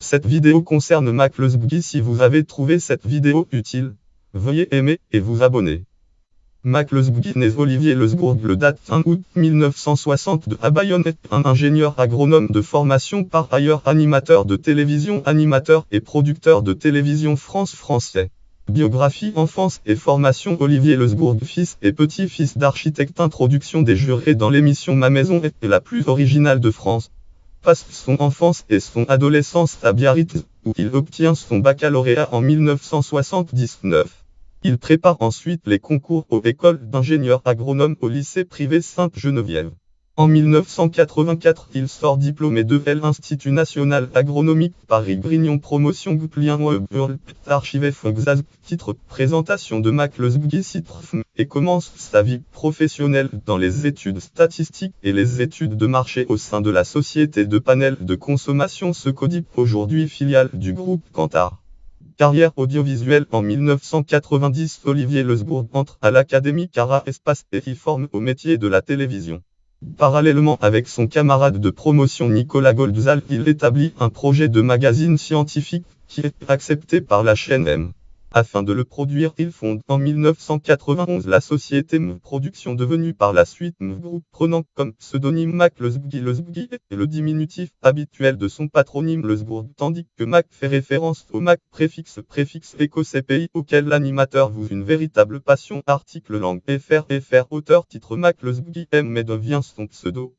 Cette vidéo concerne McLesbougy. Si vous avez trouvé cette vidéo utile, veuillez aimer et vous abonner. McLesbougy naît Olivier Lesbourg le date 1 août 1962 à Bayonne est un ingénieur agronome de formation par ailleurs animateur de télévision, animateur et producteur de télévision français. Biographie, enfance et formation. Olivier Lesbourg, fils et petit-fils d'architecte. Introduction des jurés dans l'émission Ma Maison est la plus originale de France. Passe son enfance et son adolescence à Biarritz, où il obtient son baccalauréat en 1979. Il prépare ensuite les concours aux écoles d'ingénieurs agronomes au lycée privé Sainte-Geneviève. En 1984, il sort diplômé de l'Institut national agronomique Paris-Grignon. Promotion Gouplien archivé Fogzaz. Titre présentation de McLesbougy Citrefm et commence sa vie professionnelle dans les études statistiques et les études de marché au sein de la société de panel de consommation Secodip, aujourd'hui filiale du groupe Kantar. Carrière audiovisuelle. En 1990, Olivier Lesbourg entre à l'Académie Cara Espace et y forme au métier de la télévision. Parallèlement avec son camarade de promotion Nicolas Goldzal, il établit un projet de magazine scientifique qui est accepté par la chaîne M. Afin de le produire, il fonde en 1991 la société M Production, devenue par la suite M Group, prenant comme pseudonyme McLesbougy. Lesbougy est le diminutif habituel de son patronyme Lesbourg, tandis que Mac fait référence au Mac préfixe écossais, pays auquel l'animateur voue une véritable passion. Article langue fr auteur titre McLesbougy M mais devient son pseudo.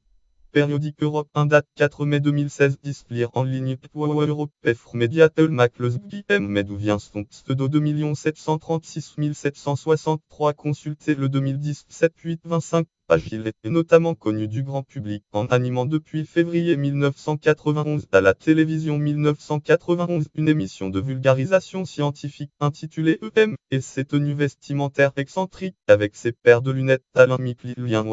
Périodique Europe 1 date 4 mai 2016 lire en ligne Europe Mediatel McLesbougy M mais d'où vient son pseudo 2 736 763 consultez le 2010 7-8-25 page. Il est notamment connu du grand public en animant depuis février 1991 à la télévision 1991 une émission de vulgarisation scientifique intitulée EM et ses tenues vestimentaires excentriques avec ses paires de lunettes Alain Micklien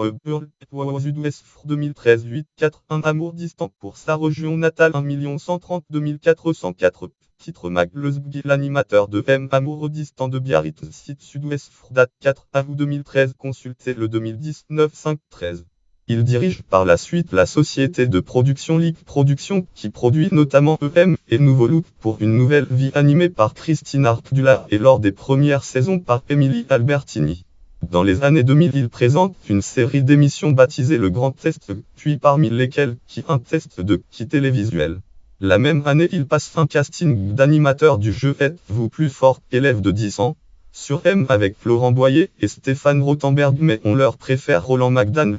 Sud-Ouest 2013 8-4 un amour distant pour sa région natale 1 132 404 Titre McLesbougy l'animateur de M Amour distant de Biarritz site Sud-Ouest date 4 août 2013 consultez le 2019 5-13. Il dirige par la suite la société de production Ligue Production qui produit notamment EM et Nouveau Look pour une nouvelle vie animée par Christine Ardula et lors des premières saisons par Émilie Albertini. Dans les années 2000, il présente une série d'émissions baptisée Le Grand Test, puis parmi lesquelles un test de télévisuel. La même année, il passe un casting d'animateur du jeu Êtes-vous plus fort, élève de 10 ans, sur M avec Florent Boyer et Stéphane Rothenberg, mais on leur préfère Roland McDan.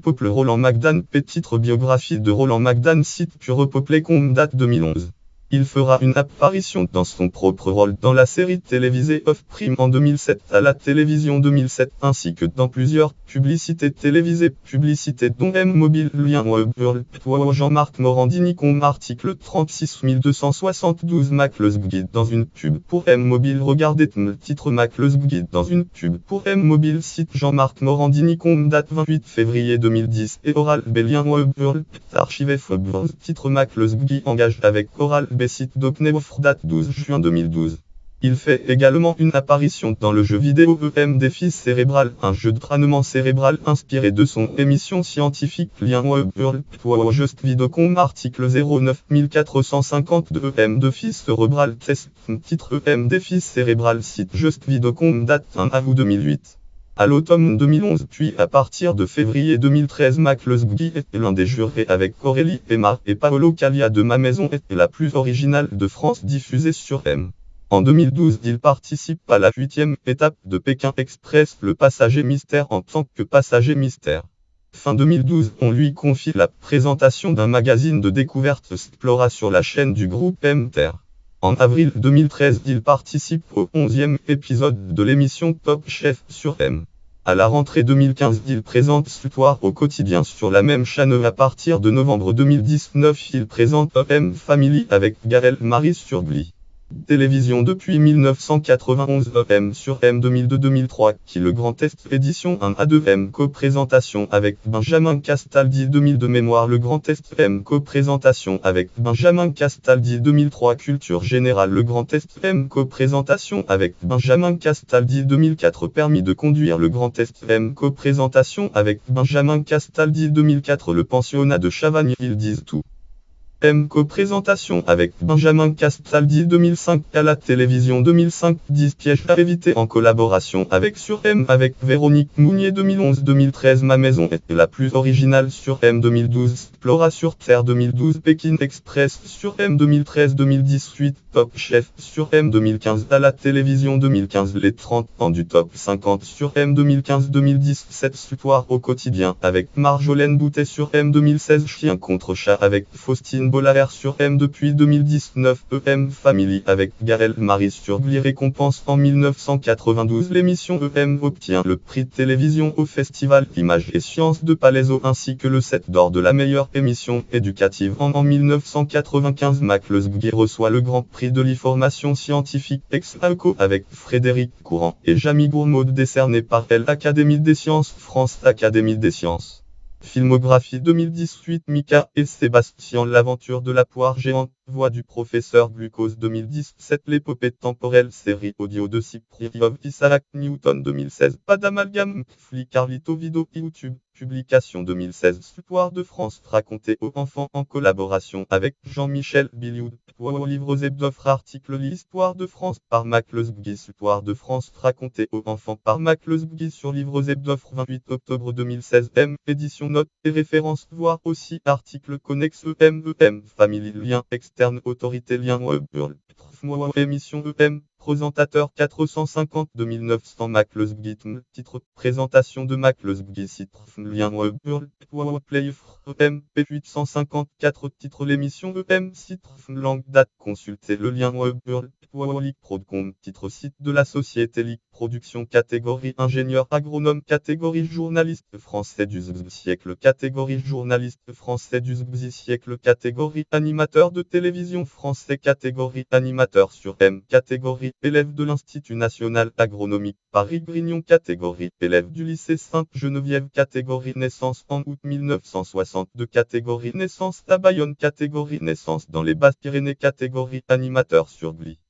Peuple Roland McDan titre biographie de Roland McDan site Purepeuple.com date 2011. Il fera une apparition dans son propre rôle dans la série télévisée Off Prime en 2007 à la télévision 2007 ainsi que dans plusieurs publicités télévisées, publicités dont M Mobile Jean-Marc Morandini article 36272 McLesbougy dans une pub pour M Mobile regardez le titre McLesbougy dans une pub pour M Mobile site Jean-Marc Morandini date 28 février 2010 et Oral B lien archivé titre McLesbougy engage avec Oral B site Docneof date 12 juin 2012. Il fait également une apparition dans le jeu vidéo EM Défi Cérébral, un jeu d'entraînement cérébral inspiré de son émission scientifique lien JustVideo.com article 09450 de EM Défi Cérébral test titre EM Défi Cérébral site JustVideo.com date 1 août 2008. À l'automne 2011 puis à partir de février 2013 McLesbougy est l'un des jurés avec Aurélie Aymar et Paolo Calia de Ma Maison est la plus originale de France diffusée sur M. En 2012 il participe à la 8e étape de Pékin Express le passager mystère en tant que passager mystère. Fin 2012 on lui confie la présentation d'un magazine de découverte Explora sur la chaîne du groupe M-Terre. En avril 2013, il participe au 11e épisode de l'émission Top Chef sur M. À la rentrée 2015, il présente Soir au quotidien sur la même chaîne. À partir de novembre 2019, il présente M Family avec Gaël Marie sur Glee. Télévision depuis 1991 EM sur M 2002-2003 qui le Grand Est édition 1 à 2 M co-présentation avec Benjamin Castaldi 2002 mémoire le Grand Est M co-présentation avec Benjamin Castaldi 2003 culture générale le Grand Est M co-présentation avec Benjamin Castaldi 2004 permis de conduire le Grand Est M co-présentation avec Benjamin Castaldi 2004 le pensionnat de Chavagne ils disent tout. M co-présentation avec Benjamin Castaldi 2005 à la télévision 2005, 10 pièges à éviter en collaboration avec Sur M avec Véronique Mounier 2011-2013 Ma maison est la plus originale sur M 2012, Flora sur Terre 2012 Pékin Express sur M 2013-2018 Top Chef sur M 2015 à la télévision 2015 Les 30 ans du Top 50 sur M 2015-2017 Suppoir au quotidien avec Marjolaine Boutet sur M 2016 Chien contre chat avec Faustine Bollaert sur M depuis 2019 EM Family avec Gaël Marie sur Glee Récompense en 1992 L'émission EM obtient le prix de télévision au Festival Images et Sciences de Palaiseau ainsi que le 7 d'or de la meilleure émission éducative en 1995 McLeod reçoit le grand prix de l'information scientifique ex aequo avec Frédéric Courant et Jamie Gourmaud décerné par l'Académie des sciences France Académie des sciences. Filmographie 2018 Mika et Sébastien L'aventure de la poire géante, voix du professeur Glucose 2017 L'épopée temporelle série audio de Cypriov Isaac Newton 2016 Pas d'amalgame, Carlito vidéo YouTube, publication 2016 Suppoir de France raconté aux enfants en collaboration avec Jean-Michel Bilioud, livre zebdofre article L'histoire de France par McLeod Suppoir de France raconté aux enfants par McLeod sur livre zebdofre 28 octobre 2016 M, édition notes et références voir aussi article connexe EM Family lien externe autorité lien web émission EM présentateur 450 2900 McLeod titre présentation de McLeod site lien web play EM P854 titre l'émission EM site langue date consulter le lien web Ligue Prodcom titre site de la société Ligue Production catégorie ingénieur agronome catégorie journaliste français du siècle catégorie journaliste français du siècle catégorie animateur de télévision français catégorie animateur sur M catégorie élève de l'Institut national agronomique Paris-Grignon catégorie élève du lycée Sainte-Geneviève catégorie naissance en août 1962 catégorie naissance à Bayonne catégorie naissance dans les Basses-Pyrénées catégorie animateur sur Glee.